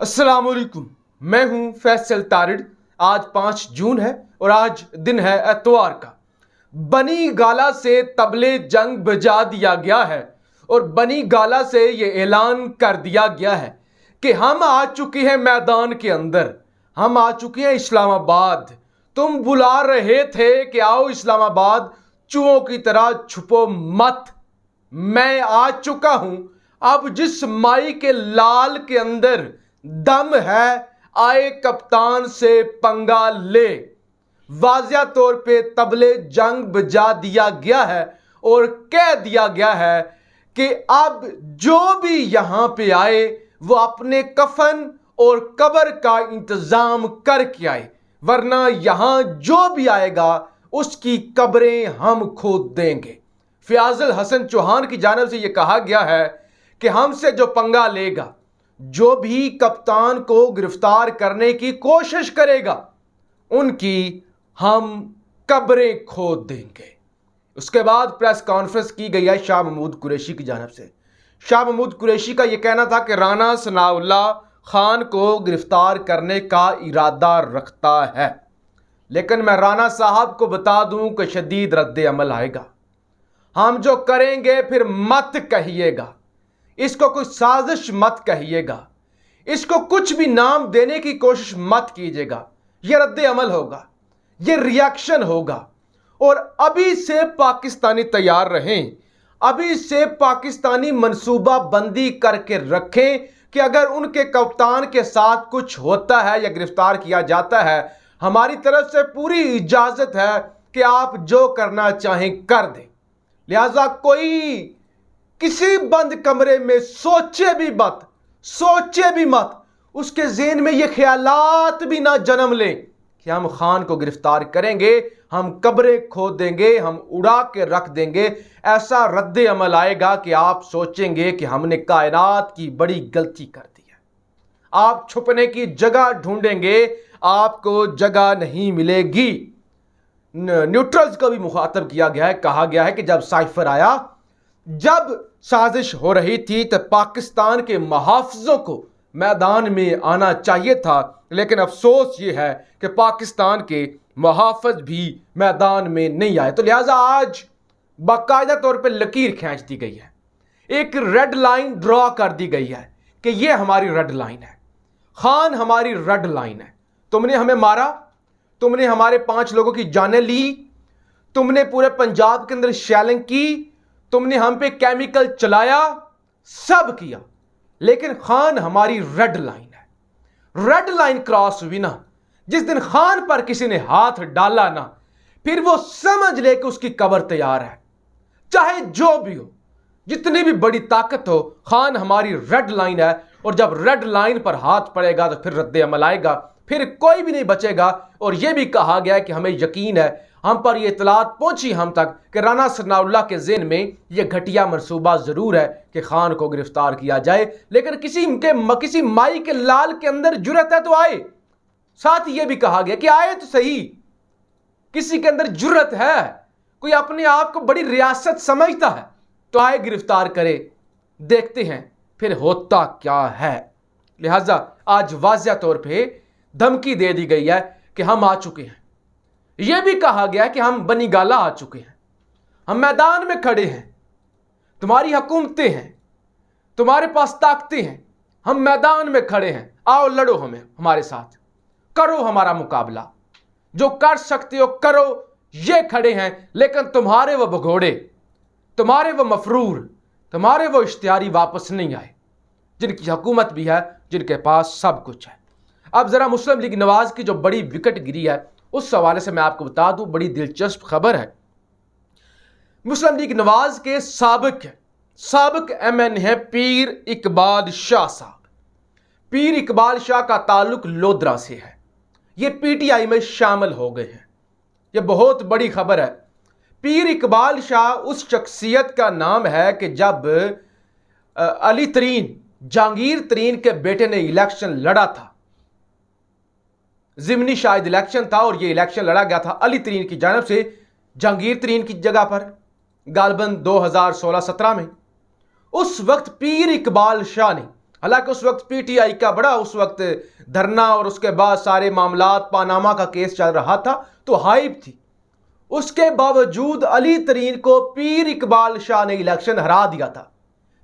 अस्सलाम वालेकुम। मैं हूं फैसल तारिड। आज 5 जून है और आज दिन है एतवार का। बनी गाला से तबले जंग बजा दिया गया है और बनी गाला से ये ऐलान कर दिया गया है कि हम आ चुके हैं मैदान के अंदर, हम आ चुके हैं इस्लामाबाद। तुम बुला रहे थे कि आओ इस्लामाबाद, चूहों की तरह छुपो मत। मैं आ चुका हूं। अब जिस माई के लाल के अंदर दम है, आए कप्तान से पंगा ले। वाजिया तौर पे तबले जंग बजा दिया गया है और कह दिया गया है कि अब जो भी यहां पे आए वो अपने कफन और कब्र का इंतजाम करके आए, वरना यहां जो भी आएगा उसकी कब्रें हम खोद देंगे। फयाजुल हसन चौहान की जानिब से यह कहा गया है कि हमसे जो पंगा लेगा, जो भी कप्तान को गिरफ्तार करने की कोशिश करेगा, उनकी हम कब्रें खोद देंगे। उसके बाद प्रेस कॉन्फ्रेंस की गई है शाह महमूद कुरैशी की जानिब से। शाह महमूद कुरैशी का यह कहना था कि राना सनाउल्लाह खान को गिरफ्तार करने का इरादा रखता है, लेकिन मैं राना साहब को बता दूं कि शदीद रद्द अमल आएगा। हम जो करेंगे फिर मत कहिएगा, इसको कोई साजिश मत कहिएगा, इसको कुछ भी नाम देने की कोशिश मत कीजिएगा। यह रद्द अमल होगा, यह रिएक्शन होगा। और अभी से पाकिस्तानी तैयार रहें, अभी से पाकिस्तानी मंसूबा बंदी करके रखें कि अगर उनके कप्तान के साथ कुछ होता है या गिरफ्तार किया जाता है, हमारी तरफ से पूरी इजाजत है कि आप जो करना चाहें कर दें। लिहाजा कोई किसी बंद कमरे में सोचे भी मत, उसके ज़हन में ये ख्यालात भी ना जन्म लें कि हम खान को गिरफ्तार करेंगे, हम कब्रें खोद देंगे, हम उड़ा के रख देंगे। ऐसा रद्द अमल आएगा कि आप सोचेंगे कि हमने कायनात की बड़ी गलती कर दी है। आप छुपने की जगह ढूंढेंगे, आपको जगह नहीं मिलेगी। न्यूट्रल्स को भी मुखातब किया गया है, कहा गया है कि जब साइफर आया, जब साजिश हो रही थी तो पाकिस्तान के मुहाफ़िज़ों को मैदान में आना चाहिए था, लेकिन अफसोस ये है कि पाकिस्तान के मुहाफ़िज़ भी मैदान में नहीं आए। तो लिहाजा आज बाकायदा तौर पे लकीर खींच दी गई है, एक रेड लाइन ड्रॉ कर दी गई है कि ये हमारी रेड लाइन है, खान हमारी रेड लाइन है। तुमने हमें मारा, तुमने हमारे 5 लोगों की जानें ली, तुमने पूरे पंजाब के अंदर शैलिंग की, तुमने हम पे केमिकल चलाया, सब किया, लेकिन खान हमारी रेड लाइन है। रेड लाइन क्रॉस हुई ना, जिस दिन खान पर किसी ने हाथ डाला ना, फिर वो समझ ले कि उसकी कब्र तैयार है। चाहे जो भी हो, जितनी भी बड़ी ताकत हो, खान हमारी रेड लाइन है। और जब रेड लाइन पर हाथ पड़ेगा तो फिर रद्द अमल आएगा, फिर कोई भी नहीं बचेगा। और यह भी कहा गया है कि हमें यकीन है, हम पर यह इतलात पहुंची हम तक कि राना सनाउल्लाह के ज़हन में यह घटिया मनसूबा ज़रूर है कि खान को गिरफ्तार किया जाए, लेकिन किसी माई के लाल के अंदर जुर्रत है तो आए। साथ ही यह भी कहा गया कि आए तो सही, किसी के अंदर जुर्रत है, कोई अपने आप को बड़ी रियासत समझता है तो आए, गिरफ्तार करे, देखते हैं फिर होता क्या है। लिहाजा आज वाज़िया तौर पर धमकी दे दी गई है कि हम आ चुके हैं। यह भी कहा गया है कि हम बनी गाला आ चुके हैं, हम मैदान में खड़े हैं, तुम्हारी हुकूमतें हैं, तुम्हारे पास ताकतें हैं, हम मैदान में खड़े हैं, आओ लड़ो, हमारे साथ करो हमारा मुकाबला, जो कर सकते हो करो। ये खड़े हैं, लेकिन तुम्हारे वो भगोड़े, तुम्हारे वो मफरूर, तुम्हारे वो इश्तिहारी वापस नहीं आए, जिनकी हुकूमत भी है, जिनके पास सब कुछ है। अब जरा मुस्लिम लीग नवाज की जो बड़ी विकेट गिरी है, उस हवाले से मैं आपको बता दूं, बड़ी दिलचस्प खबर है। मुस्लिम लीग नवाज के साबिक एमएन है पीर इकबाल शाह साहब। पीर इकबाल शाह का ताल्लुक लोधरा से है, ये पीटीआई में शामिल हो गए हैं। यह बहुत बड़ी खबर है। पीर इकबाल शाह उस शख्सियत का नाम है कि जब अली तरीन, जहांगीर तरीन के बेटे ने इलेक्शन लड़ा था, ज़िमनी शायद इलेक्शन था, और यह इलेक्शन लड़ा गया था अली तरीन की जानिब से जहांगीर तरीन की जगह पर, गालबन 2016-17 में। उस वक्त पीर इकबाल शाह ने हालांकि उस वक्त पीटीआई का बड़ा उस वक्त धरना और उसके बाद सारे मामलात पानामा का केस चल रहा था, तो हाइप थी। उसके बावजूद अली तरीन को पीर इकबाल शाह ने इलेक्शन हरा दिया था।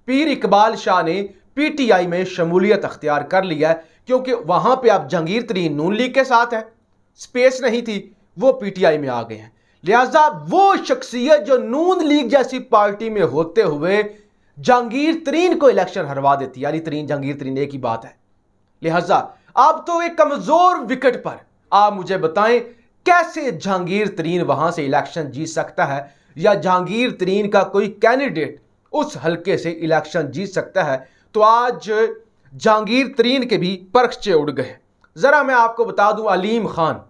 पीर इकबाल शाह ने पीटीआई में शमूलियत अख्तियार कर लिया है, क्योंकि वहां पे अब जहांगीर तरीन नून लीग के साथ है, स्पेस नहीं थी, वो पीटीआई में आ गए हैं। लिहाजा वो शख्सियत जो नून लीग जैसी पार्टी में होते हुए जहांगीर तरीन को इलेक्शन हरवा देती है, अली तरीन जहांगीर तरीन एक ही बात है। लिहाजा अब तो एक कमजोर विकेट पर आप मुझे बताएं कैसे जहांगीर तरीन वहां से इलेक्शन जीत सकता है, या जहांगीर तरीन का कोई कैंडिडेट उस हलके से इलेक्शन जीत सकता है। तो आज जहांगीर तरीन के भी परखचे उड़ गए। जरा मैं आपको बता दूं, अलीम खान,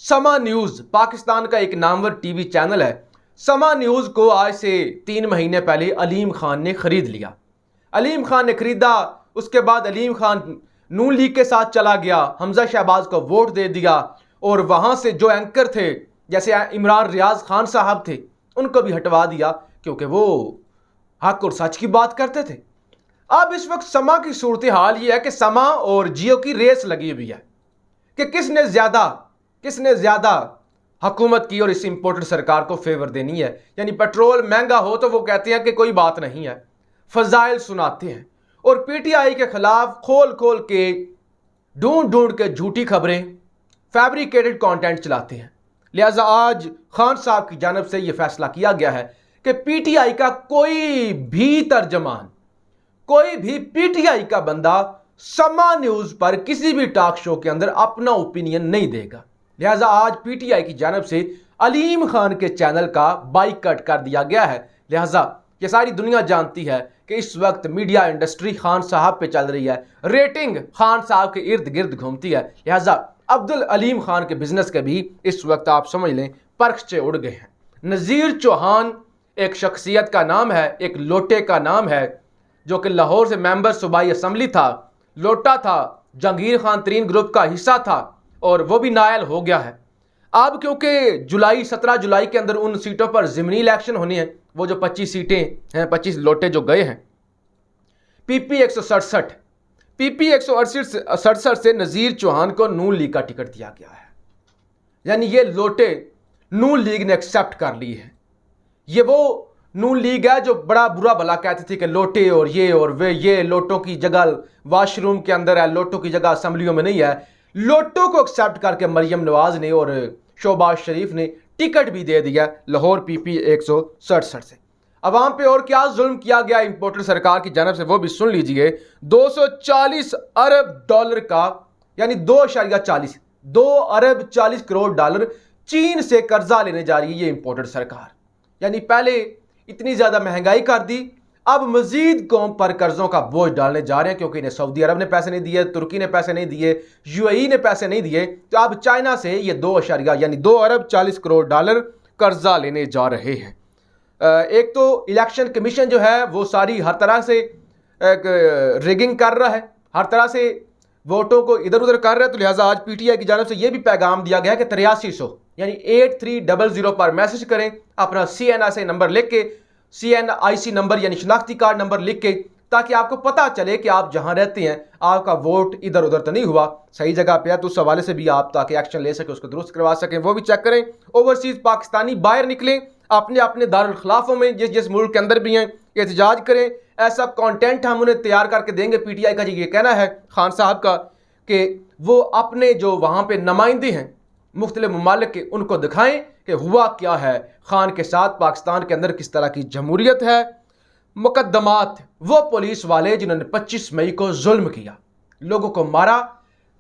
समा न्यूज पाकिस्तान का एक नामवर टीवी चैनल है, समा न्यूज को आज से 3 महीने पहले अलीम खान ने खरीद लिया। अलीम खान ने खरीदा, उसके बाद अलीम खान नून लीग के साथ चला गया, हमजा शहबाज को वोट दे दिया, और वहां से जो एंकर थे जैसे इमरान रियाज खान साहब थे उनको भी हटवा दिया, क्योंकि वो हक और सच की बात करते थे। अब इस वक्त समा की सूरत हाल ये है कि समा और जियो की रेस लगी हुई है कि किसने ज्यादा हुकूमत की और इस इंपोर्टेड सरकार को फेवर देनी है। यानी पेट्रोल महंगा हो तो वो कहते हैं कि कोई बात नहीं है, फजाइल सुनाते हैं, और पीटीआई के खिलाफ खोल खोल के ढूंढ के झूठी खबरें, फैब्रिकेटेड कंटेंट चलाते हैं। लिहाजा आज खान साहब की जानब से यह फैसला किया गया है कि पीटीआई का कोई भी तर्जमान, कोई भी पीटीआई का बंदा समा न्यूज पर किसी भी टॉक शो के अंदर अपना ओपिनियन नहीं देगा। लिहाजा आज पीटीआई की जानब से अलीम खान के चैनल का बाइकआउट कर दिया गया है। लिहाजा ये सारी दुनिया जानती है कि इस वक्त मीडिया इंडस्ट्री खान साहब पे चल रही है, रेटिंग खान साहब के इर्द गिर्द घूमती है। लिहाजा अब्दुल अलीम खान के बिजनेस के भी इस वक्त आप समझ लें परखचे उड़ गए हैं। नज़ीर चौहान एक शख्सियत का नाम है, एक लोटे का नाम है, जो कि लाहौर से मेंबर सूबाई असम्बली था, लोटा था, जहांगीर खान तरीन ग्रुप का हिस्सा था, और वो भी नायल हो गया है। अब क्योंकि 17 जुलाई के अंदर उन सीटों पर ज़िमनी इलेक्शन होनी है, वो जो 25 सीटें हैं, 25 लोटे जो गए हैं, पीपी 167 से नज़ीर चौहान को नून लीग का टिकट दिया गया है। यानी ये लोटे नून लीग ने एक्सेप्ट कर ली है। ये वो नून लीग है जो बड़ा बुरा भला कहती थी कि लोटे और ये और वे, ये लोटों की जगह वॉशरूम के अंदर है, लोटों की जगह असम्बलियों में नहीं है। लोटों को एक्सेप्ट करके मरियम नवाज ने और शहबाज शरीफ ने टिकट भी दे दिया लाहौर पीपी 167 से। अवाम पे और क्या जुल्म किया गया इंपोर्टेड सरकार की जानब से, वो भी सुन लीजिए। 240 अरब डॉलर का, यानी 2 अरब 40 करोड़ डॉलर चीन से कर्जा लेने जा रही है ये इंपोर्टेड सरकार। यानी पहले इतनी ज्यादा महंगाई कर दी, अब मजीद कौम पर कर्जों का बोझ डालने जा रहे हैं, क्योंकि इन्हें सऊदी अरब ने पैसे नहीं दिए, तुर्की ने पैसे नहीं दिए, यूएई ने पैसे नहीं दिए, तो अब चाइना से ये 2 अरब 40 करोड़ डॉलर कर्जा लेने जा रहे हैं। एक तो इलेक्शन कमीशन जो है वो सारी हर तरह से रिगिंग कर रहा है, हर तरह से वोटों को इधर उधर कर रहा है। तो लिहाजा आज पीटीआई की जानब से यह भी पैगाम दिया गया है कि 8300 यानी 8300 पर मैसेज करें, अपना CNIC नंबर लिख के, CNIC नंबर यानी शनाख्ती कार्ड नंबर लिख के, ताकि आपको पता चले कि आप जहां रहते हैं आपका वोट इधर उधर तो नहीं हुआ, सही जगह पे है। तो उस हवाले से भी आप ताकि एक्शन ले सके, उसको दुरुस्त करवा सकें, वो भी चेक करें। ओवरसीज पाकिस्तानी बाहर निकलें, अपने अपने दारुल खिलाफों में जिस मुल्क के अंदर भी हैं एहतजाज करें। ऐसा कंटेंट हम उन्हें तैयार करके देंगे। पीटीआई का ये कहना है खान साहब का कि वो अपने जो वहाँ पे नुमाइंदे हैं मुख्तलिफ ममालिक के, उनको दिखाएं कि हुआ क्या है खान के साथ, पाकिस्तान के अंदर किस तरह की जमहूरियत है। मुकदमात वो पुलिस वाले जिन्होंने 25 मई को जुल्म किया, लोगों को मारा,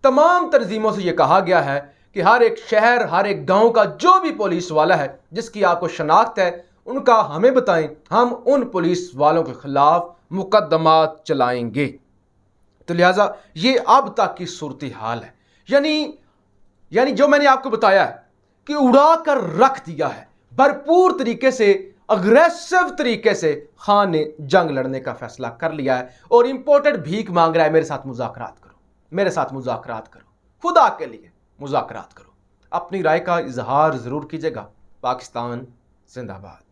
तमाम तंजीमों से ये कहा गया है कि हर एक शहर, हर एक गांव का जो भी पुलिस वाला है जिसकी आपको शनाख्त है, उनका हमें बताएं, हम उन पुलिस वालों के खिलाफ मुकदमात चलाएंगे। तो लिहाजा ये अब तक की सूरत हाल है। यानी जो मैंने आपको बताया है कि उड़ा कर रख दिया है, भरपूर तरीके से, अग्रेसिव तरीके से खान ने जंग लड़ने का फैसला कर लिया है और इंपोर्टेड भीख मांग रहा है, मेरे साथ मुज़ाकरात करो, मेरे साथ मुज़ाकरात करो, खुदा के लिए मुज़ाकरात करो। अपनी राय का इजहार ज़रूर कीजिएगा। पाकिस्तान जिंदाबाद।